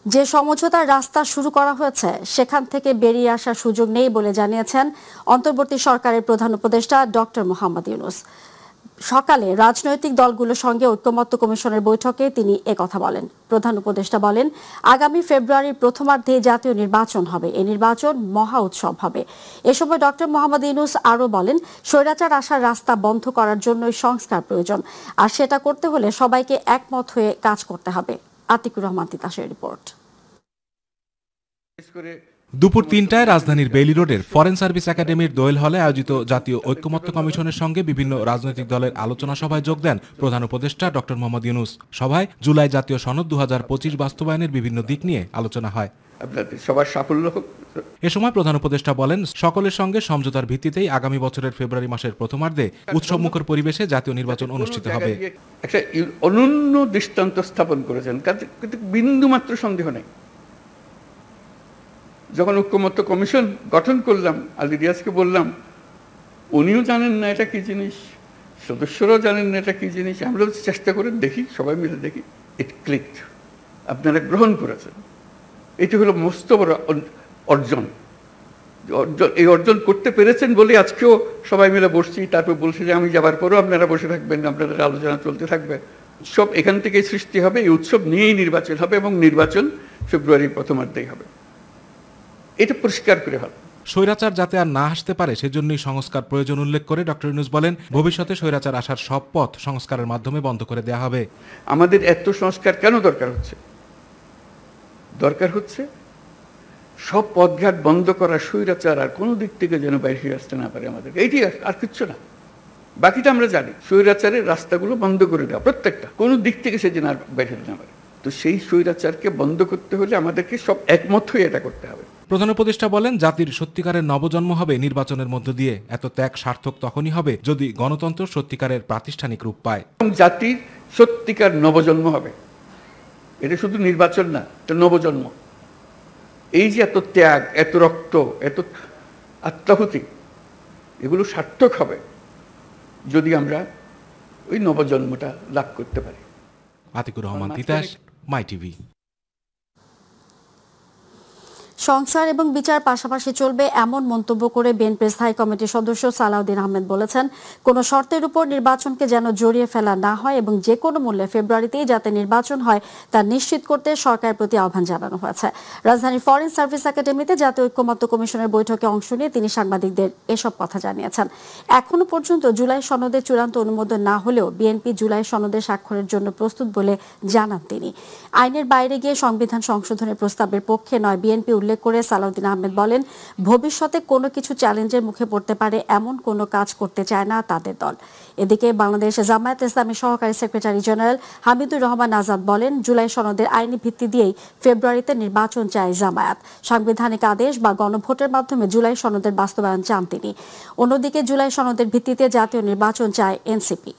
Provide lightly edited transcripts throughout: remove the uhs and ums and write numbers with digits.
যে সমঝোতার রাস্তা শুরু করা হয়েছে সেখান থেকে বেরিয়ে আসার সুযোগ নেই বলে জানিয়েছেন অন্তর্বর্তী সরকারের প্রধান উপদেষ্টা ডক্টর মোহাম্মদ ইউনূস। সকালে রাজনৈতিক দলগুলোর সঙ্গে ঐক্যমত্য কমিশনের বৈঠকে তিনি একথা বলেন। প্রধান উপদেষ্টা বলেন, আগামী ফেব্রুয়ারির প্রথমার্ধে জাতীয় নির্বাচন হবে। এই নির্বাচন মহা উৎসব হবে। এ সময় ডক্টর মোহাম্মদ ইউনূস আরও বলেন, স্বৈরাচার আসার রাস্তা বন্ধ করার জন্যই সংস্কার প্রয়োজন, আর সেটা করতে হলে সবাইকে একমত হয়ে কাজ করতে হবে। আতিকুর রহমান তিতাসের রিপোর্ট। দুপুর ৩টায় রাজধানীর বেইলি রোডের ফরেন সার্ভিস একাডেমির দোয়েল হলে আয়োজিত জাতীয় ঐক্যমত্য কমিশনের সঙ্গে বিভিন্ন রাজনৈতিক দলের আলোচনা সভায় যোগ দেন প্রধান উপদেষ্টা ডক্টর মোহাম্মদ ইউনূস। সভায় জুলাই জাতীয় সনদ ২০২৫ বাস্তবায়নের বিভিন্ন দিক নিয়ে আলোচনা হয়। সবার সাফল্য হোক। এ সময় প্রধান উপদেষ্টা বলেন, সকলের সঙ্গে সমঝোতার ভিত্তিতেই আগামী বছরের ফেব্রুয়ারি মাসের প্রথমার্ধে উৎসবমুখর পরিবেশে জাতীয় নির্বাচন অনুষ্ঠিত হবে। একটা অনন্য দৃষ্টান্ত স্থাপন করেছেন, কিন্তু বিন্দুমাত্র সন্দেহ নেই। যখন ঐক্যমত্য কমিশন গঠন করলাম, আলী রিয়াজকে বললাম, উনিও জানেন না এটা কি জিনিস, সদস্যরাও জানেন না এটা কি জিনিস। আমরা চেষ্টা করে দেখি, সবাই মিলে দেখি, ইট ক্লিকড। আপনারা গ্রহণ করেছেন। এটি হলো মস্ত বড় অর্জন। এই অর্জন করতে পেরেছেন বলে আজকেও সবাই মিলে বসছি। তারপর বলছি যে আমি যাবার পরও আপনারা বসে থাকবেন, আপনাদের আলোচনা চলতে থাকবে। উৎসব এখান থেকেই সৃষ্টি হবে। এই উৎসব নিয়েই নির্বাচন হবে এবং নির্বাচন ফেব্রুয়ারির প্রথমার্ধেই হবে। এটা পরিষ্কার করে হবে। স্বৈরাচার যাতে আর না আসতে পারে সেজন্যই সংস্কার প্রয়োজন উল্লেখ করে ডক্টর ইউনূস বলেন, ভবিষ্যতে স্বৈরাচার আসার সব পথ সংস্কারের মাধ্যমে বন্ধ করে দেওয়া হবে। আমাদের এত সংস্কার কেন দরকার হচ্ছে? দরকার হচ্ছে সব পথঘাট বন্ধ করা, স্বৈরাচার আর কোনো দিক থেকে যেন বাইরে আসতে না পারে আমাদেরকে। এইটি আর কিচ্ছু না, বাকিটা আমরা জানি। স্বৈরাচারের রাস্তাগুলো বন্ধ করে দেওয়া, প্রত্যেকটা, কোনো দিক থেকে সে যেন আর বাইরে না পারে। তো সেই স্বৈরাচারকে বন্ধ করতে হলে আমাদেরকে সব একমত হয়ে এটা করতে হবে। প্রধান উপদেষ্টা বলেন, জাতির সত্যিকারের নবজন্ম হবে নির্বাচনের মধ্য দিয়ে। এত ত্যাগ সার্থক তখনই হবে যদি গণতন্ত্র সত্যিকারের প্রাতিষ্ঠানিক রূপ পায়। জাতির সত্যিকার নবজন্ম হবে, এটা শুধু নির্বাচন না, এটা নবজন্ম। এই যে এত ত্যাগ, এত রক্ত, এত আত্মাহুতি, এগুলো সার্থক হবে যদি আমরা ওই নবজন্মটা লাভ করতে পারি। আতিকুর রহমান তিতাস, মাই টিভি। সংস্কার এবং বিচার পাশাপাশি চলবে এমন মন্তব্য করে বিএনপির স্থায়ী কমিটির সদস্য সালাউদ্দিন আহমেদ বলেছেন, কোন শর্তের উপর নির্বাচনকে যেন জড়িয়ে ফেলা না হয় এবং যে কোনো মূল্যে ফেব্রুয়ারিতেই যাতে নির্বাচন হয় তা নিশ্চিত করতে সরকারের প্রতি আহ্বান জানানো হয়েছে। রাজধানীর ফরেন সার্ভিস একাডেমিতে জাতীয় ঐক্যমত্য কমিশনের বৈঠকে অংশ নিয়ে তিনি সাংবাদিকদের এসব কথা জানিয়েছেন। এখনো পর্যন্ত জুলাই সনদের চূড়ান্ত অনুমোদন না হলেও বিএনপি জুলাই সনদে স্বাক্ষরের জন্য প্রস্তুত বলে জানান তিনি। আইনের বাইরে গিয়ে সংবিধান সংশোধনের প্রস্তাবের পক্ষে নয় বিএনপি উল্লেখ করে সালাউদ্দিন আহমেদ বলেন, ভবিষ্যতে কোনো কিছু চ্যালেঞ্জের মুখে পড়তে পারে এমন কোনো কাজ করতে চায় না তাদের দল। এদিকে বাংলাদেশ জামায়াত ইসলামী সহকারী সেক্রেটারি জেনারেল হামিদুর রহমান আজাদ বলেন, জুলাই সনদের আইনি ভিত্তি দিয়েই ফেব্রুয়ারিতে নির্বাচন চায় জামায়াত। সাংবিধানিক আদেশ বা গণভোটের মাধ্যমে জুলাই সনদের বাস্তবায়ন চান তিনি। অন্যদিকে জুলাই সনদের ভিত্তিতে জাতীয় নির্বাচন চায় এনসিপি।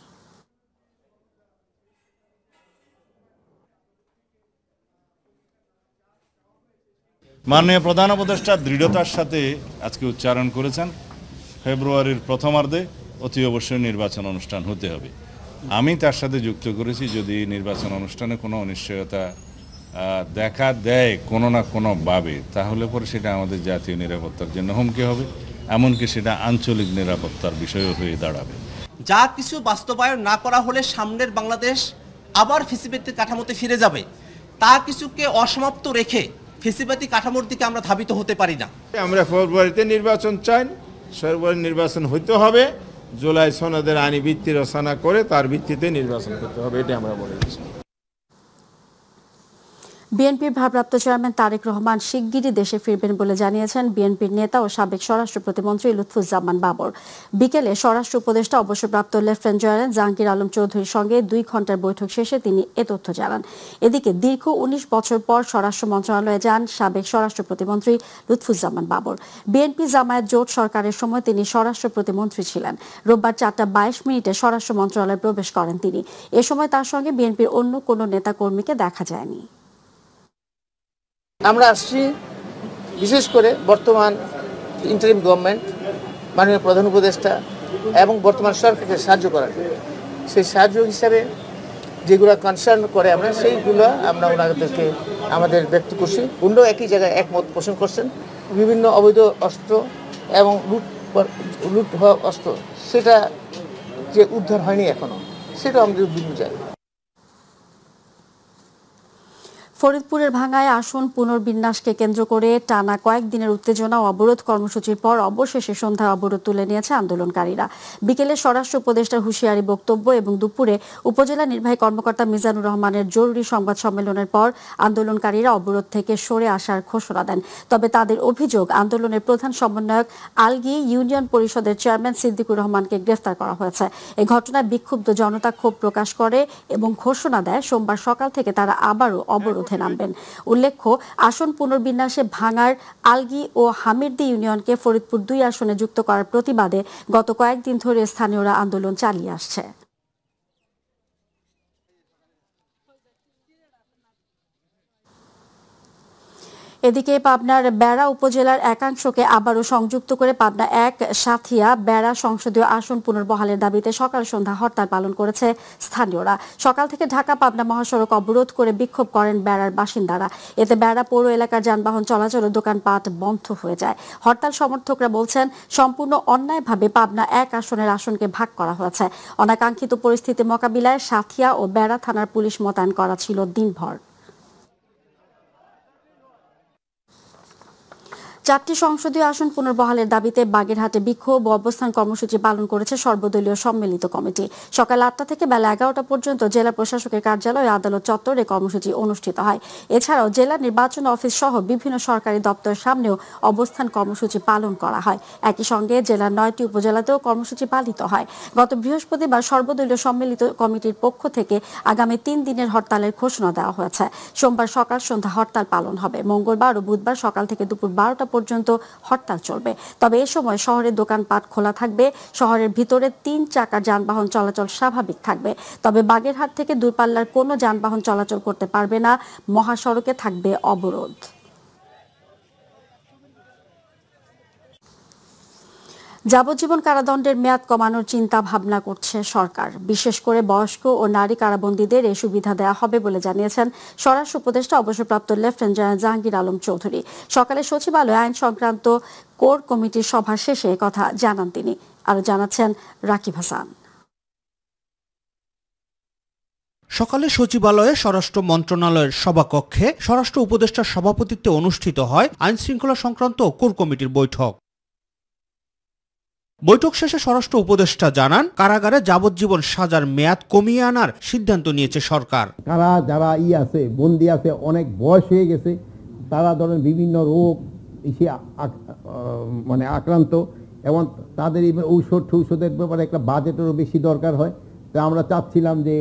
মাননীয় প্রধান উপদেষ্টা দৃঢ়তার সাথে আজকে উচ্চারণ করেছেন, ফেব্রুয়ারির প্রথমার্ধে অতি অবশ্যই নির্বাচন অনুষ্ঠান হতে হবে। আমি তার সাথে যুক্ত করেছি, যদি নির্বাচন অনুষ্ঠানে কোনো অনিশ্চয়তা দেখা দেয় কোনো না কোনোভাবে, তাহলে পরে সেটা আমাদের জাতীয় নিরাপত্তার জন্য হুমকি হবে, এমনকি সেটা আঞ্চলিক নিরাপত্তার বিষয়ও হয়ে দাঁড়াবে। যা কিছু বাস্তবায়ন না করা হলে সামনের বাংলাদেশ আবার ফ্যাসিবাদী কাঠামোতে ফিরে যাবে। তা কিছুকে অসমাপ্ত রেখে ফ্যাসিবাদী কাঠামোর দিকে আমরা ধাবিত হতে পারি না। আমরা ফেব্রুয়ারিতে নির্বাচন চাই, ফেব্রুয়ারি নির্বাচন হইতে হবে, জুলাই সনদের আইনি ভিত্তি রচনা করে তার ভিত্তিতে নির্বাচন করতে হবে, এটা আমরা বলে দিচ্ছি। বিএনপির ভারপ্রাপ্ত চেয়ারম্যান তারেক রহমান শিগগিরই দেশে ফিরবেন বলে জানিয়েছেন বিএনপির নেতা ও সাবেক স্বরাষ্ট্র প্রতিমন্ত্রী লুৎফুজ্জামান বাবর। বিকেলে স্বরাষ্ট্র উপদেষ্টা অবসরপ্রাপ্ত লেফটেন্যান্ট জেনারেল জাহাঙ্গীর আলম চৌধুরীর সঙ্গে 2 ঘণ্টার বৈঠক শেষে তিনি এ তথ্য জানান। এদিকে দীর্ঘ 19 বছর পর স্বরাষ্ট্র মন্ত্রণালয়ে যান সাবেক স্বরাষ্ট্র প্রতিমন্ত্রী লুৎফুজ্জামান বাবর। বিএনপি জামায়াত জোট সরকারের সময় তিনি স্বরাষ্ট্র প্রতিমন্ত্রী ছিলেন। রোববার 4:22 প্রবেশ মন্ত্রণালয়ে প্রবেশ করেন তিনি। এ সময় তার সঙ্গে বিএনপির অন্য কোনো নেতাকর্মীকে দেখা যায়নি। আমরা আসছি বিশেষ করে বর্তমান ইন্টারিম গভর্নমেন্ট, মাননীয় প্রধান উপদেষ্টা এবং বর্তমান সরকারকে সাহায্য করার। সেই সাহায্য হিসাবে যেগুলো কনসার্ন করে আমরা সেইগুলো আমরা ওনাদেরকে আমাদের ব্যক্ত করছি। উনিও একই জায়গায় একমত পোষণ করছেন। বিভিন্ন অবৈধ অস্ত্র এবং লুট হওয়া অস্ত্র সেটা যে উদ্ধার হয়নি এখনো, সেটা আমাদের বিভিন্ন জায়গায়। ফরিদপুরের ভাঙ্গায় আসন পুনর্বিন্যাসকে কেন্দ্র করে টানা কয়েকদিনের উত্তেজনা ও অবরোধ কর্মসূচির পর অবশেষে সন্ধ্যায় অবরোধ তুলে নিয়েছে আন্দোলনকারীরা। বিকেলে স্বরাষ্ট্র উপদেষ্টার হুঁশিয়ারি বক্তব্য এবং দুপুরে উপজেলা নির্বাহী কর্মকর্তা মিজানুর রহমানের জরুরি সংবাদ সম্মেলনের পর আন্দোলনকারীরা অবরোধ থেকে সরে আসার ঘোষণা দেন। তবে তাদের অভিযোগ, আন্দোলনের প্রধান সমন্বয়ক আলগী ইউনিয়ন পরিষদের চেয়ারম্যান সিদ্দিকুর রহমানকে গ্রেফতার করা হয়েছে। এই ঘটনায় বিক্ষুব্ধ জনতা ক্ষোভ প্রকাশ করে এবং ঘোষণা দেয় সোমবার সকাল থেকে তারা আবারও অবরোধে নামবেন। উল্লেখ্য, আসন পুনর্বিন্যাসে ভাঙার আলগী ও হামিরদি ইউনিয়নকে ফরিদপুর 2 আসনে যুক্ত করার প্রতিবাদে গত কয়েকদিন ধরে স্থানীয়রা আন্দোলন চালিয়ে আসছে। এদিকে পাবনার বেড়া উপজেলার একাংশকে আবারও সংযুক্ত করে পাবনা 1 সাথিয়া বেড়া সংসদীয় আসন পুনর্বহালের দাবিতে সকাল সন্ধ্যা হরতাল পালন করেছে স্থানীয়রা। সকাল থেকে ঢাকা পাবনা মহাসড়ক অবরোধ করে বিক্ষোভ করেন বেড়ার বাসিন্দারা। এতে বেড়া পৌর এলাকার যানবাহন চলাচল ও দোকানপাট বন্ধ হয়ে যায়। হরতাল সমর্থকরা বলছেন, সম্পূর্ণ অন্যায়ভাবে পাবনা 1 আসনের আসনকে ভাগ করা হয়েছে। অনাকাঙ্ক্ষিত পরিস্থিতি মোকাবিলায় সাথিয়া ও বেড়া থানার পুলিশ মোতায়েন করা ছিল দিনভর। 4টি সংসদীয় আসন পুনর্বহালের দাবিতে বাগেরহাটে বিক্ষোভ ও অবস্থান কর্মসূচি পালন করেছে সর্বদলীয় সম্মিলিত কমিটি। সকাল 8টা থেকে বেলা 11টা পর্যন্ত জেলা প্রশাসকের কার্যালয় ও আদালত চত্বরে কর্মসূচি অনুষ্ঠিত হয়। এছাড়াও জেলা নির্বাচন অফিস সহ বিভিন্ন সরকারি দপ্তরের সামনেও অবস্থান কর্মসূচি পালন করা হয়। একই সঙ্গে জেলার 9টি উপজেলাতেও কর্মসূচি পালিত হয়। গত বৃহস্পতিবার সর্বদলীয় সম্মিলিত কমিটির পক্ষ থেকে আগামী 3 দিনের হরতালের ঘোষণা দেওয়া হয়েছে। সোমবার সকাল সন্ধ্যা হরতাল পালন হবে। মঙ্গলবার ও বুধবার সকাল থেকে দুপুর 12টা পর্যন্ত হরতাল চলবে। তবে এ সময় শহরের দোকানপাট খোলা থাকবে। শহরের ভিতরে 3 চাকার যানবাহন চলাচল স্বাভাবিক থাকবে। তবে বাগেরহাট থেকে দূরপাল্লার কোনো যানবাহন চলাচল করতে পারবে না। মহাসড়কে থাকবে অবরোধ। যাবজ্জীবন কারাদণ্ডের মেয়াদ কমানোর চিন্তা ভাবনা করছে সরকার। বিশেষ করে বয়স্ক ও নারী কারাবন্দীদের এই সুবিধা দেওয়া হবে বলে জানিয়েছেন স্বরাষ্ট্র উপদেষ্টা অবসরপ্রাপ্ত লেফটেন্যান্ট জেনারেল জাহাঙ্গীর আলম চৌধুরী। সকালে সচিবালয়ে আইন সংক্রান্ত কোর কমিটির সভা শেষে কথা জানান তিনি। আরো জানাচ্ছেন রাকিব হাসান। সকালে সচিবালয়ে স্বরাষ্ট্র মন্ত্রণালয়ের সভাকক্ষে স্বরাষ্ট্র উপদেষ্টার সভাপতিত্বে অনুষ্ঠিত হয় আইন শৃঙ্খলা সংক্রান্ত কোর কমিটির বৈঠক। বৈঠক শেষে স্বরাষ্ট্র উপদেষ্টা জানান, কারাগারে যাবজ্জীবন সাজার মেয়াদ কমিয়ে আনার সিদ্ধান্ত নিয়েছে সরকার। যারা আছে বন্দী আছে, অনেক বয়স হয়ে গেছে, তারা ধরেন বিভিন্ন রোগ এসে মানে আক্রান্ত, এবং তাদের ঔষধের ব্যাপারে একটা বাজেটেরও বেশি দরকার হয়। তো আমরা চাচ্ছিলাম যে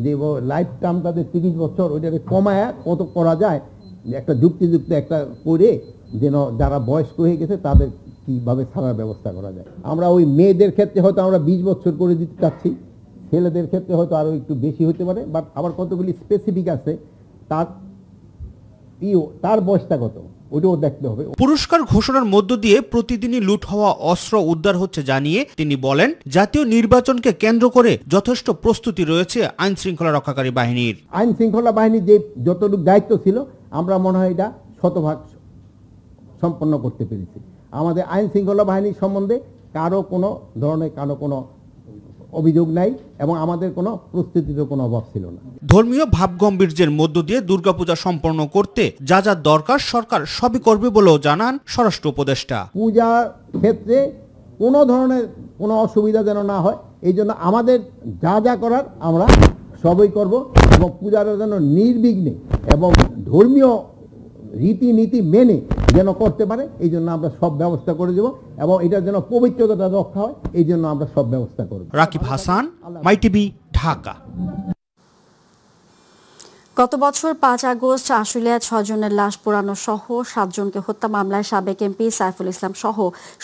যে লাইফ টার্ম তাদের 30 বছর, ওইটাকে কমায় কত করা যায়, একটা যুক্তিযুক্ত একটা করে যেন যারা বয়স্ক হয়ে গেছে তাদের কিভাবে ছাড়ার ব্যবস্থা করা যায়। আমরা ওই মেয়েদের ক্ষেত্রে হয়তো আমরা 20 বছর করে দিতে চাচ্ছি, ছেলেদের ক্ষেত্রে হয়তো আরো একটু বেশি হতে পারে, বাট আবার কতগুলি স্পেসিফিক আছে তার বয়সটা কত ওটাও দেখতে হবে। পুরস্কার ঘোষণার মধ্য দিয়ে প্রতিদিনই লুট হওয়া অস্ত্র উদ্ধার হচ্ছে জানিয়ে তিনি বলেন, জাতীয় নির্বাচনকে কেন্দ্র করে যথেষ্ট প্রস্তুতি রয়েছে আইন শৃঙ্খলা রক্ষাকারী বাহিনীর। আইন শৃঙ্খলা বাহিনীর যে যতটুকু দায়িত্ব ছিল আমরা মনে হয় এটা শতভাগ সম্পন্ন করতে পেরেছি। আমাদের আইন শৃঙ্খলা বাহিনী সম্বন্ধে কারো কোনো ধরনের কোনো অভিযোগ নাই, এবং আমাদের কোনো প্রস্তুতির কোনো অভাব ছিল না। ধর্মীয় ভাবগম্ভীর্যের মধ্য দিয়ে দুর্গাপূজা সম্পন্ন করতে যা যা দরকার সরকার সবই করবে বলেও জানান স্বরাষ্ট্র উপদেষ্টা। পূজার ক্ষেত্রে কোনো ধরনের কোনো অসুবিধা যেন না হয়, এই জন্য আমাদের যা যা করার আমরা সবই করব, এবং পূজাটা যেন নির্বিঘ্নে এবং ধর্মীয় রীতিনীতি মেনে যেন করতে পারে, এই জন্য আমরা সব ব্যবস্থা করে দেব, এবং এটার যেন পবিত্রতা রক্ষা হয় এই জন্য আমরা সব ব্যবস্থা করব। রাকিব হাসান, মাইটিভি, ঢাকা। গত বছর 5 আগস্ট আশুলিয়ায় 6 জনের লাশ পোড়ানো সহ 7 জনকে হত্যা মামলায় সাবেক এমপি সাইফুল ইসলাম সহ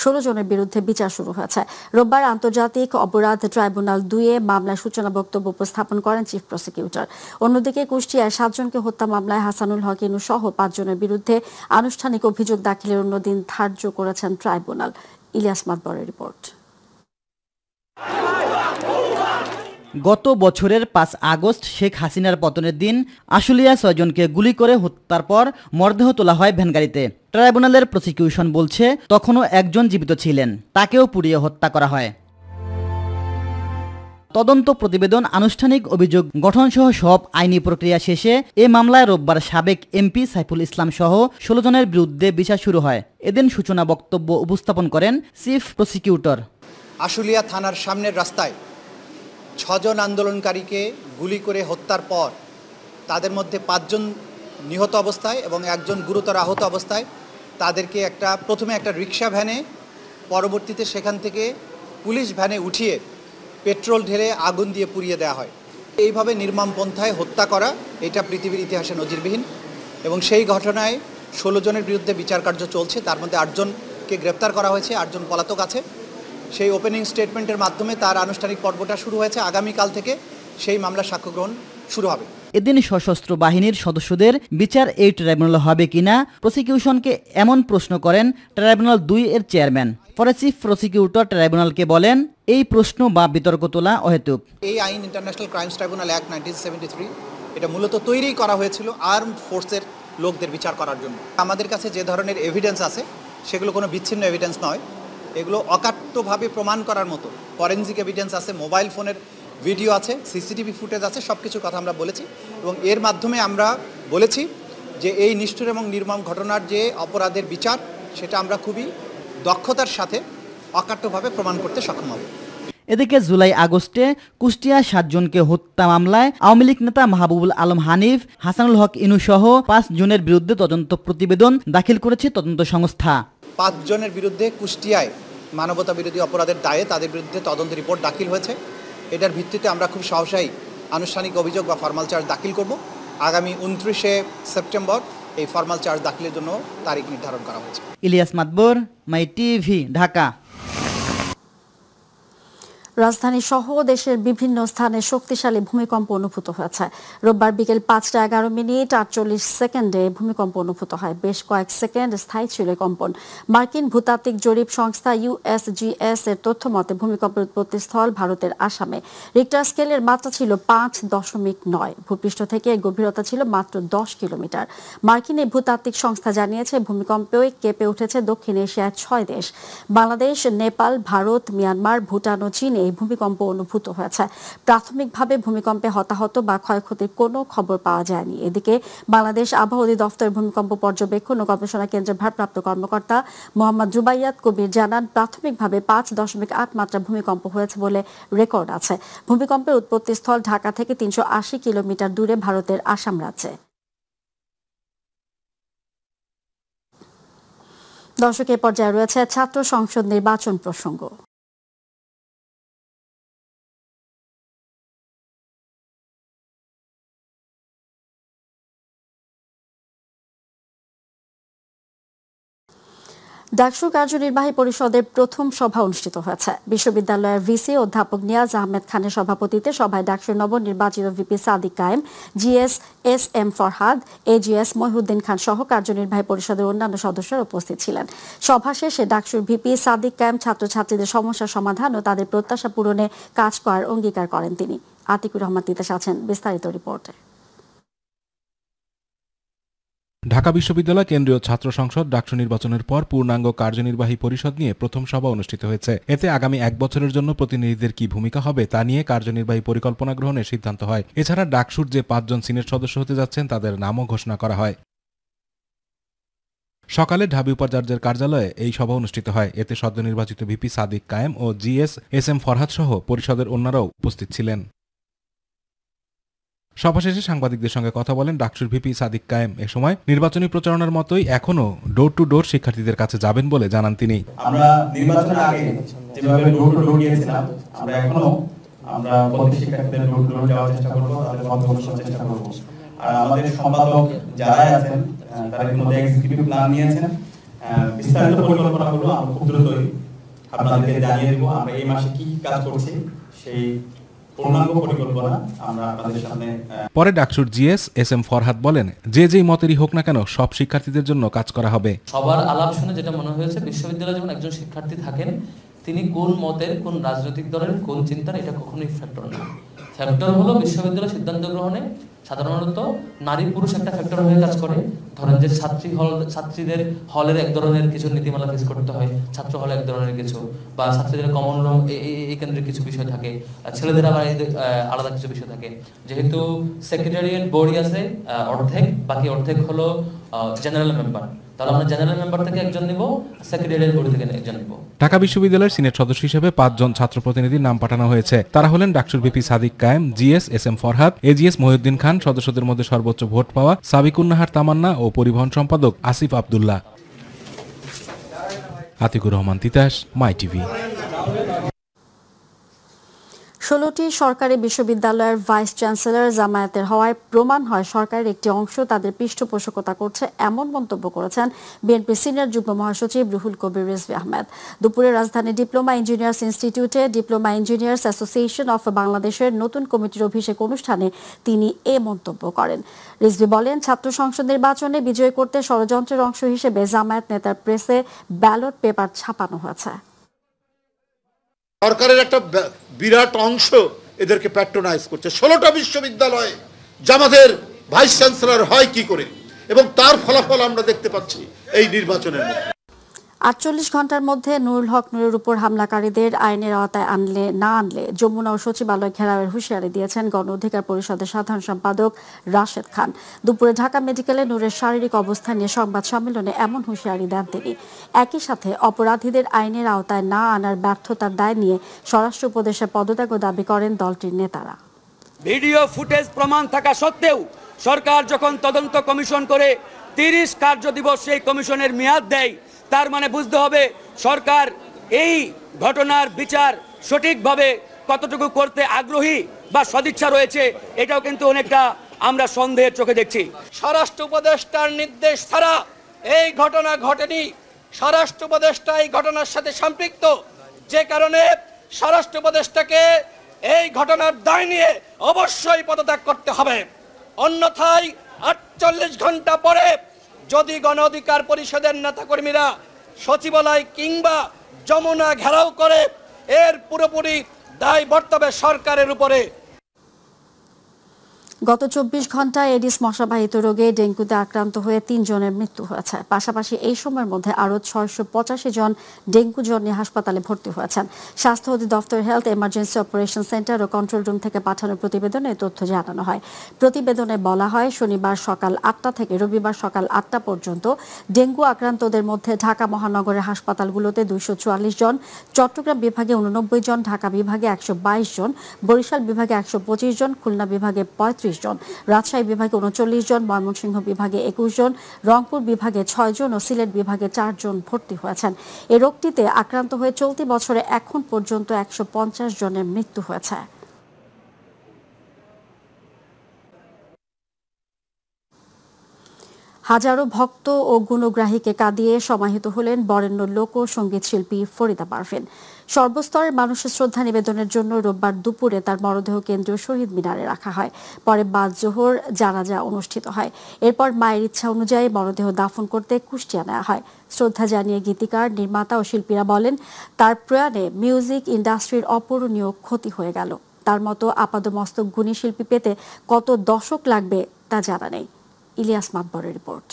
16 জনের বিরুদ্ধে বিচার শুরু হয়েছে। রোববার আন্তর্জাতিক অপরাধ ট্রাইব্যুনাল 2-এ মামলায় সূচনা বক্তব্য উপস্থাপন করেন চিফ প্রসিকিউটর। অন্যদিকে কুষ্টিয়ায় 7 জনকে হত্যা মামলায় হাসানুল হক ইনু সহ 5 জনের বিরুদ্ধে আনুষ্ঠানিক অভিযোগ দাখিলের অন্য দিন ধার্য করেছেন ট্রাইব্যুনাল। ইলিয়াস মাতবরের রিপোর্ট। গত বছরের 5 আগস্ট শেখ হাসিনার পতনের দিন আশুলিয়া 6 জনকে গুলি করে হত্যার পর মরদেহ তোলা হয় ভ্যানগাড়িতে। ট্রাইব্যুনালের প্রসিকিউশন বলছে তখনও একজন জীবিত ছিলেন, তাকেও পুড়িয়ে হত্যা করা হয়। তদন্ত প্রতিবেদন, আনুষ্ঠানিক অভিযোগ গঠনসহ সব আইনি প্রক্রিয়া শেষে এ মামলায় রোববার সাবেক এমপি সাইফুল ইসলাম সহ 16 জনের বিরুদ্ধে বিচার শুরু হয়। এদিন সূচনা বক্তব্য উপস্থাপন করেন চিফ প্রসিকিউটর। আশুলিয়া থানার সামনের রাস্তায় 6 জন আন্দোলনকারীকে গুলি করে হত্যার পর তাদের মধ্যে 5 জন নিহত অবস্থায় এবং 1 জন গুরুতর আহত অবস্থায় তাদেরকে প্রথমে একটা রিক্সা ভ্যানে, পরবর্তীতে সেখান থেকে পুলিশ ভ্যানে উঠিয়ে পেট্রোল ঢেলে আগুন দিয়ে পুড়িয়ে দেওয়া হয়। এইভাবে নির্মম পন্থায় হত্যা করা এটা পৃথিবীর ইতিহাসে নজিরবিহীন এবং সেই ঘটনায় 16 জনের বিরুদ্ধে বিচার কার্য চলছে। তার মধ্যে 8 জনকে গ্রেপ্তার করা হয়েছে, 8 জন পলাতক আছে। সেই ওপেনিং স্টেটমেন্টের মাধ্যমে তার আনুষ্ঠানিক পর্বটা শুরু হয়েছে। আগামীকাল থেকে সেই মামলার সাক্ষ্য গ্রহণ শুরু হবে। এদিন সশস্ত্র বাহিনীর সদস্যদের বিচার এই ট্রাইব্যুনাল হবে কিনা প্রসিকিউশনকে এমন প্রশ্ন করেন ট্রাইব্যুনাল 2 এর চেয়ারম্যান। পরে চিফ প্রসিকিউটর ট্রাইব্যুনালকে বলেন এই প্রশ্ন বা বিতর্ক তোলা অহেতুক। এই আইন ইন্টারন্যাশনাল ক্রাইমস ট্রাইব্যুনাল অ্যাক্ট 1973 এটা মূলত তৈরি করা হয়েছিল আর্মড ফোর্সের লোকদের বিচার করার জন্য। আমাদের কাছে যে ধরনের এভিডেন্স আছে সেগুলো কোনো বিচ্ছিন্ন এভিডেন্স নয়, এগুলো অকাট্যভাবে প্রমাণ করার মতো ফরেনজিক এভিডেন্স আছে, মোবাইল ফোনের ভিডিও আছে, সিসিটিভি ফুটেজ আছে, সব কিছুর কথা আমরা বলেছি এবং এর মাধ্যমে আমরা বলেছি যে এই নিষ্ঠুর এবং নির্মম ঘটনার যে অপরাধের বিচার সেটা আমরা খুবই দক্ষতার সাথে অকাট্যভাবে প্রমাণ করতে সক্ষম হব। এদিকে জুলাই আগস্টে কুষ্টিয়া 7 জনকে হত্যা মামলায় আওয়ামী লীগ নেতা মাহবুবুল আলম হানিফ, হাসানুল হক ইনু সহ 5 জনের বিরুদ্ধে তদন্ত প্রতিবেদন দাখিল করেছে তদন্ত সংস্থা। 5 জনের বিরুদ্ধে কুষ্টিয়ায় মানবতা বিরোধী অপরাধের দায়ে তাদের বিরুদ্ধে তদন্ত রিপোর্ট দাখিল হয়েছে। এটার ভিত্তিতে আমরা খুব সহসাই আনুষ্ঠানিক অভিযোগ বা ফরমাল চার্জ দাখিল করব। আগামী 29শে সেপ্টেম্বর এই ফরমাল চার্জ দাখিলের জন্য তারিখ নির্ধারণ করা হয়েছে। ইলিয়াস মাতবর, মাই টিভি, ঢাকা। রাজধানী সহ দেশের বিভিন্ন স্থানে শক্তিশালী ভূমিকম্প অনুভূত হয়েছে। রোববার বিকেল 5:11:48 ভূমিকম্প অনুভূত হয়। বেশ কয়েক সেকেন্ড স্থায়ী ছিল কম্পন। মার্কিন ভূতাত্ত্বিক জরিপ সংস্থা USGS এর তথ্য মতে ভূমিকম্পের উৎপত্তিস্থল ভারতের আসামে। রিক্টার স্কেলের মাত্রা ছিল 5.9। ভূপৃষ্ঠ থেকে গভীরতা ছিল মাত্র 10 কিলোমিটার। মার্কিন এই ভূতাত্ত্বিক সংস্থা জানিয়েছে ভূমিকম্পে কেঁপে উঠেছে দক্ষিণ এশিয়ার 6 দেশ। বাংলাদেশ, নেপাল, ভারত, মিয়ানমার, ভুটান ও চীনে এই ভূমিকম্প অনুভূত হয়েছে। প্রাথমিকভাবে ভূমিকম্পে হতাহত বা ক্ষয়ক্ষতির কোনো খবর পাওয়া যায়নি। এদিকে বাংলাদেশ আবহাওয়া অধিদপ্তর ভূমিকম্প পর্যবেক্ষণ ও গবেষণা কেন্দ্রের ভারপ্রাপ্ত কর্মকর্তা মোহাম্মদ জুবাইয়াত কবির জানান প্রাথমিকভাবে 5.8 মাত্রা ভূমিকম্প হয়েছে বলে রেকর্ড আছে। ভূমিকম্পের উৎপত্তিস্থল ঢাকা থেকে 380 কিলোমিটার দূরে ভারতের আসাম রাজ্যে। দর্শকের পর্যায়ে রয়েছে ছাত্র সংসদ নির্বাচন প্রসঙ্গ। ডাকসু কার্যনির্বাহী পরিষদের প্রথম সভা অনুষ্ঠিত হয়েছে। বিশ্ববিদ্যালয়ের ভিসি অধ্যাপক নিয়াজ আহমেদ খানের সভাপতিত্বে সভায় ডাকসুর নবনির্বাচিত ভিপি সাদিক কায়েম, GS SM Farhad, AGS Mohiuddin Khan সহ কার্যনির্বাহী পরিষদের অন্যান্য সদস্যরা উপস্থিত ছিলেন। সভা শেষে ডাকসুর ভিপি সাদিক কায়েম ছাত্রছাত্রীদের সমস্যা সমাধান ও তাদের প্রত্যাশা পূরণে কাজ করার অঙ্গীকার করেন তিনি। আতিকুর রহমান তিতাস আছেন বিস্তারিত রিপোর্টে। ঢাকা বিশ্ববিদ্যালয় কেন্দ্রীয় ছাত্র সংসদ ডাকসু নির্বাচনের পর পূর্ণাঙ্গ কার্যনির্বাহী পরিষদ নিয়ে প্রথম সভা অনুষ্ঠিত হয়েছে। এতে আগামী 1 বছরের জন্য প্রতিনিধিদের কি ভূমিকা হবে তা নিয়ে কার্যনির্বাহী পরিকল্পনা গ্রহণের সিদ্ধান্ত হয়। এছাড়া ডাকসুর যে 5 জন সিনেট সদস্য হতে যাচ্ছেন তাদের নামও ঘোষণা করা হয়। সকালে ঢাবি উপাচার্যের কার্যালয়ে এই সভা অনুষ্ঠিত হয়। এতে সদ্য নির্বাচিত ভিপি সাদিক কায়েম ও GS SM ফরহাদ সহ পরিষদের অন্যরাও উপস্থিত ছিলেন। সভা শেষে সাংবাদিকদের সঙ্গে কথা বলেন ডাকসুর ভিপি সাদিক কায়েম। এ সময় নির্বাচনী প্রচারণার মতোই এখনো ডোর টু ডোর শিক্ষার্থীদের কাছে যাবেন বলে জানান তিনি। আমরা নির্বাচনের আগে যেভাবে ডোর টু ডোর গিয়েছিলাম, আমরা প্রত্যেক শিক্ষার্থীদের ডোর টু ডোর যাওয়ার চেষ্টা করব, তাদের মত শোনার চেষ্টা করব। আর আমাদের সম্পাদক যারা আছেন তারা ইতিমধ্যে এক্সিকিউটিভ প্ল্যান নিয়েছেন, বিস্তারিত পরিকল্পনাগুলো আমরা খুব দ্রুতই আপনাদেরকে জানিয়ে দেব। আমরা এই মাসে কি কাজ করছি সেই পরে ডাকসুর GS SM ফরহাদ বলেন, যেই মতেরই হোক না কেন সব শিক্ষার্থীদের জন্য কাজ করা হবে। সবার আলাপ শুনে যেটা মনে হয়েছে, বিশ্ববিদ্যালয়ে যখন একজন শিক্ষার্থী থাকেন তিনি কোন মতের, কোন রাজনৈতিক দলের, কোন চিন্তার, এটা কখনোই ফ্যাক্টর না। ফ্যাক্টর হলো বিশ্ববিদ্যালয় সিদ্ধান্ত গ্রহণে সাধারণত নারী পুরুষ একটা ফ্যাক্টর হয়ে কাজ করে। ধরেন যে ছাত্রীদের হলের এক ধরনের কিছু নীতিমালা ফেস করতে হয়, ছাত্র হলে এক ধরনের কিছু, বা ছাত্রীদের কমন রুম এই কেন্দ্রের কিছু বিষয় থাকে, ছেলেদের আবার আলাদা কিছু বিষয় থাকে। যেহেতু সেক্রেটারিয়েট বডি আছে অর্ধেক, বাকি অর্ধেক হলো জেনারেল মেম্বার, তাহলে আমরা জেনারেল মেম্বার থেকে একজন নিব, সেক্রেটারিয়েট বডি থেকে একজন নিব। ঢাকা বিশ্ববিদ্যালয়ের সিনেট সদস্য হিসেবে 5 জন ছাত্র প্রতিনিধির নাম পাঠানো হয়েছে। তারা হলেন ডাকসুর VP Sadiq Kayem, GS S M Farhad, AGS Mohiuddin Khan, সদস্যদের মধ্যে সর্বোচ্চ ভোট পাওয়া সাবিকুন্নাহার তামান্না ও পরিবহন সম্পাদক আসিফ আব্দুল্লাহ। আতিকুর রহমান তিতাস, মাই টিভি। 16টি সরকারি বিশ্ববিদ্যালয়ের ভাইস চ্যান্সেলর জামায়াতের হওয়ায় প্রমাণ হয় সরকারের একটি অংশ তাদের পৃষ্ঠপোষকতা করছে, এমন মন্তব্য করেছেন বিএনপির সিনিয়র যুগ্ম মহাসচিব রুহুল কবির রিজভী আহমেদ। দুপুরে রাজধানীর ডিপ্লোমা ইঞ্জিনিয়ার্স ইনস্টিটিউটে ডিপ্লোমা ইঞ্জিনিয়ার্স অ্যাসোসিয়েশন অফ বাংলাদেশের নতুন কমিটির অভিষেক অনুষ্ঠানে তিনি এ মন্তব্য করেন। রিজভী বলেন, ছাত্র সংসদ নির্বাচনে বিজয় করতে ষড়যন্ত্রের অংশ হিসেবে জামায়াত নেতার প্রেসে ব্যালট পেপার ছাপানো হয়েছে। সরকারের একটা বিরাট অংশ এদেরকে প্যাট্রোনাইজ করছে। 16টা বিশ্ববিদ্যালয়ে জামাতের ভাইস চ্যান্সেলর হয় কি করে, এবং তার ফলাফল আমরা দেখতে পাচ্ছি এই নির্বাচনের মধ্যে। 48 ঘন্টার মধ্যে নুরুল হক নুরের উপর হামলাকারীদের আইনের আওতায় না আনলে যমুনা ও সচিবালয় ঘেরাওয়ের হুঁশিয়ারি দিয়েছেন গণ অধিকার পরিষদের সাধারণ সম্পাদক রাশেদ খান। দুপুরে ঢাকা মেডিকেলে নূরের শারীরিক অবস্থা নিয়ে সংবাদ সম্মেলনে এমন হুঁশিয়ারি দেন তিনি। একই সাথে অপরাধীদের আইনের আওতায় না আনার ব্যর্থতার দায় নিয়ে স্বরাষ্ট্র উপদেষ্টার পদত্যাগও দাবি করেন দলটির নেতারা। ভিডিও ফুটেজ প্রমাণ থাকা সত্ত্বেও সরকার যখন তদন্ত কমিশন করে 30 কার্য দিবস সেই কমিশনের মেয়াদ দেয়, তার মানে বুঝতে হবে সরকার এই ঘটনার বিচার সঠিকভাবে কতটুকু করতে আগ্রহী বা সদিচ্ছা রয়েছে, এটাও কিন্তু অনেকটা আমরা সন্দেহের চোখে দেখছি। স্বরাষ্ট্র উপদেষ্টার নির্দেশ ছাড়া এই ঘটনা ঘটেনি। স্বরাষ্ট্র উপদেষ্টা এই ঘটনার সাথে সম্পৃক্ত, যে কারণে স্বরাষ্ট্র উপদেষ্টাকে এই ঘটনার দায় নিয়ে অবশ্যই পদত্যাগ করতে হবে। অন্যথায় 48 ঘন্টা পরে যদি গণ অধিকার পরিষদের নেতাকর্মীরা সচিবালয় কিংবা যমুনা ঘেরাও করে, এর পুরোপুরি দায় বর্তবে সরকারের উপরে। গত 24 ঘন্টায় এডিস মশাবাহিত রোগে ডেঙ্গুতে আক্রান্ত হয়ে 3 জনের মৃত্যু হয়েছে। পাশাপাশি এই সময়ের মধ্যে আরও 685 জন ডেঙ্গু জ্বর নিয়ে হাসপাতালে ভর্তি হয়েছেন। স্বাস্থ্য অধিদপ্তর হেলথ এমার্জেন্সি অপারেশন সেন্টার ও কন্ট্রোল রুম থেকে পাঠানো প্রতিবেদনে এই তথ্য জানানো হয়। প্রতিবেদনে বলা হয়, শনিবার সকাল 8টা থেকে রবিবার সকাল 8টা পর্যন্ত ডেঙ্গু আক্রান্তদের মধ্যে ঢাকা মহানগরের হাসপাতালগুলোতে 244 জন, চট্টগ্রাম বিভাগে 89 জন, ঢাকা বিভাগে 122 জন, বরিশাল বিভাগে 125 জন, খুলনা বিভাগে 35 জন, রাজশাহী বিভাগে 39 জন, ময়মনসিংহ বিভাগে 21 জন, রংপুর বিভাগে 6 জন ও সিলেট বিভাগে 4 জন ভর্তি হয়েছেন। এই রোগটিতে আক্রান্ত হয়ে চলতি বছরে এখন পর্যন্ত 150 জনের মৃত্যু হয়েছে। হাজারো ভক্ত ও গুণগ্রাহীকে কাঁদিয়ে সমাহিত হলেন বরেণ্য লোক ও সঙ্গীত শিল্পী ফরিদা পারভিন। সর্বস্তরের মানুষের শ্রদ্ধা নিবেদনের জন্য রোববার দুপুরে তার মরদেহ কেন্দ্রীয় শহীদ মিনারে রাখা হয়। পরে বাদ জোহর জানাজা অনুষ্ঠিত হয়। এরপর মায়ের ইচ্ছা অনুযায়ী মরদেহ দাফন করতে কুষ্টিয়া নেওয়া হয়। শ্রদ্ধা জানিয়ে গীতিকার, নির্মাতা ও শিল্পীরা বলেন, তার প্রয়াণে মিউজিক ইন্ডাস্ট্রির অপূরণীয় ক্ষতি হয়ে গেল। তার মতো আপাদমস্তক গুণী শিল্পী পেতে কত দশক লাগবে তা জানা নেই। ইলিয়াস মাতবরের রিপোর্ট।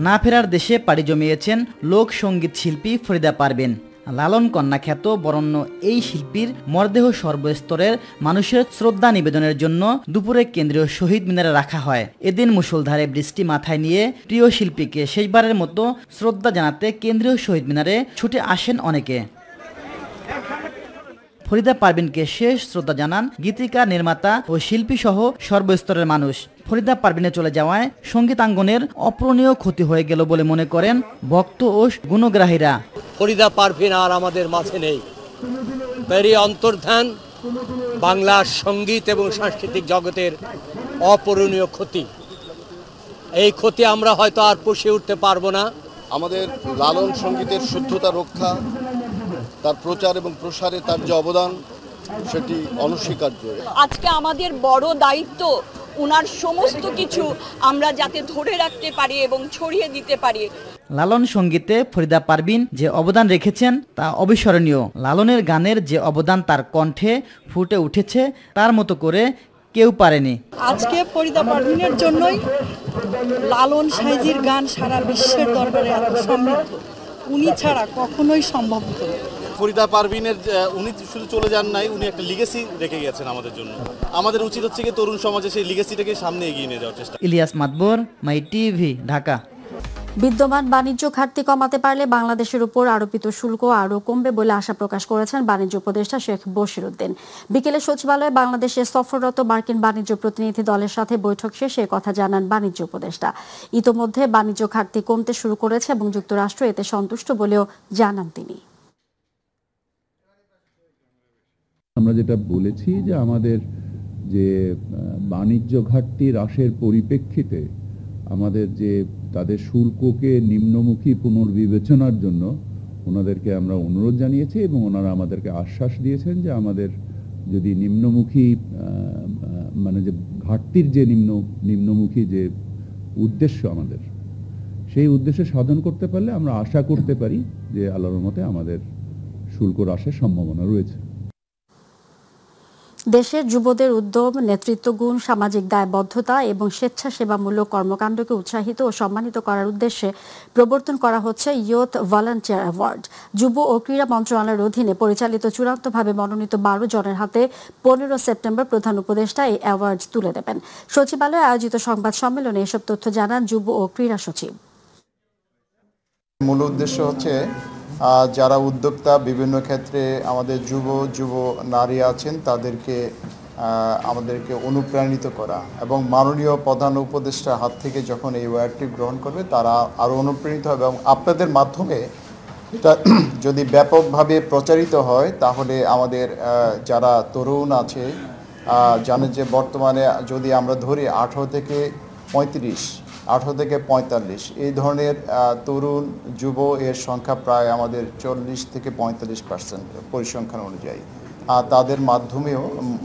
না ফেরার দেশে পাড়ি জমিয়েছেন লোক সঙ্গীত শিল্পী ফরিদা পারভিন। লালন কন্যা খ্যাত বরেণ্য এই শিল্পীর মরদেহ সর্বস্তরের মানুষের শ্রদ্ধা নিবেদনের জন্য দুপুরে কেন্দ্রীয় শহীদ মিনারে রাখা হয়। এদিন মুষলধারে বৃষ্টি মাথায় নিয়ে প্রিয় শিল্পীকে শেষবারের মতো শ্রদ্ধা জানাতে কেন্দ্রীয় শহীদ মিনারে ছুটে আসেন অনেকে। ফরিদা পারভিনকে শেষ শ্রদ্ধা জানান গীতিকার, নির্মাতা ও শিল্পী সহ সর্বস্তরের মানুষ। ফরিদা পারভিনের চলে যাওয়ায় সঙ্গীতাঙ্গনের অপূরণীয় ক্ষতি হয়ে গেল বলে মনে করেন ভক্ত ও গুণগ্রাহীরা। ফরিদা পারভিন আর আমাদের মাঝে নেই। পেরিয়ে অন্তর্ধান বাংলার সঙ্গীত এবং সাংস্কৃতিক জগতের অপূরণীয় ক্ষতি। এই ক্ষতি আমরা হয়তো আর পুষিয়ে উঠতে পারবো না। আমাদের লালন সঙ্গীতের শুদ্ধতা রক্ষা, তার প্রচার এবং প্রসারে তার যে অবদান, সেটি অনস্বীকার্য। আজকে আমাদের বড় দায়িত্ব উনার সমস্ত কিছু আমরা যাতে ধরে রাখতে পারি এবং ছড়িয়ে দিতে পারি। লালন সঙ্গীতে ফরিদা পারভিন যে অবদান রেখেছেন তা অবিস্মরণীয়। লালনের গানের যে অবদান তার কণ্ঠে ফুটে উঠেছে তার মতো করে কেউ পারেনি। আজকে ফরিদা পারভিনের জন্যই লালন সাইজির গান সারা বিশ্বের দরবারে এত সমৃদ্ধ, উনি ছাড়া কখনোই সম্ভব হতো না। ফরিদা পারভিনের উনি শুধু চলে যান নাই, উনি একটা লিগেসি রেখে গেছেন আমাদের জন্য। আমাদের উচিত হচ্ছে কি তরুণ সমাজে সেই লিগেসিটাকে সামনে এগিয়ে নিয়ে যাওয়ার চেষ্টা। ইলিয়াস মাতবর, মাই টিভি, ঢাকা। বিদ্যমান বাণিজ্য ঘাটতি কমাতে পারলে বাংলাদেশের উপর আরোপিত শুল্ক আরও কমবে বলে আশা প্রকাশ করেছেন বাণিজ্য উপদেষ্টা শেখ বশির উদ্দিন। বিকেলে সচিবালয়ে বাংলাদেশে সফররত মার্কিন বাণিজ্য প্রতিনিধি দলের সাথে বৈঠক শেষে কথা জানান বাণিজ্য উপদেষ্টা। ইতোমধ্যে বাণিজ্য ঘাটতি কমতে শুরু করেছে এবং যুক্তরাষ্ট্র এতে সন্তুষ্ট বলেও জানান তিনি। আমরা যেটা বলেছি যে আমাদের যে বাণিজ্য ঘাটতি হ্রাসের পরিপ্রেক্ষিতে আমাদের যে তাদের শুল্ককে নিম্নমুখী পুনর্বিবেচনার জন্য ওনাদেরকে আমরা অনুরোধ জানিয়েছি এবং ওনারা আমাদেরকে আশ্বাস দিয়েছেন যে আমাদের যদি নিম্নমুখী মানে যে ঘাটতির যে নিম্নমুখী যে উদ্দেশ্য আমাদের, সেই উদ্দেশ্য সাধন করতে পারলে আমরা আশা করতে পারি যে আল্লাহর মতে আমাদের শুল্ক হ্রাসের সম্ভাবনা রয়েছে। দেশের যুবদের উদ্যম, নেতৃত্ব গুণ, সামাজিক দায়বদ্ধতা এবং স্বেচ্ছাসেবামূলক কর্মকাণ্ডকে উৎসাহিত ও সম্মানিত করার উদ্দেশ্যে প্রবর্তন করা হচ্ছে ইয়ুথ ভলান্টিয়ার অ্যাওয়ার্ড। যুব ও ক্রীড়া মন্ত্রণালয়ের অধীনে পরিচালিত চূড়ান্তভাবে মনোনীত 12 জনের হাতে 15 সেপ্টেম্বর প্রধান উপদেষ্টা এই অ্যাওয়ার্ড তুলে দেবেন। সচিবালয়ে আয়োজিত সংবাদ সম্মেলনে এসব তথ্য জানান যুব ও ক্রীড়া সচিব। মূল উদ্দেশ্য হচ্ছে যারা উদ্যোক্তা বিভিন্ন ক্ষেত্রে আমাদের যুব নারী আছেন আমাদেরকে অনুপ্রাণিত করা এবং মাননীয় প্রধান উপদেষ্টার হাত থেকে যখন এই অ্যাওয়ার্ডটি গ্রহণ করবে তারা আরও অনুপ্রাণিত হবে এবং আপনাদের মাধ্যমে এটা যদি ব্যাপকভাবে প্রচারিত হয় তাহলে আমাদের যারা তরুণ আছে জানেন যে বর্তমানে যদি আমরা ধরি 18 থেকে 45 এই ধরনের তরুণ যুব এর সংখ্যা প্রায় আমাদের 40 থেকে 45% পরিসংখ্যান অনুযায়ী। তাদের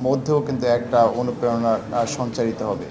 মধ্যেও কিন্তু একটা অনুপ্রেরণা সঞ্চারিত হবে।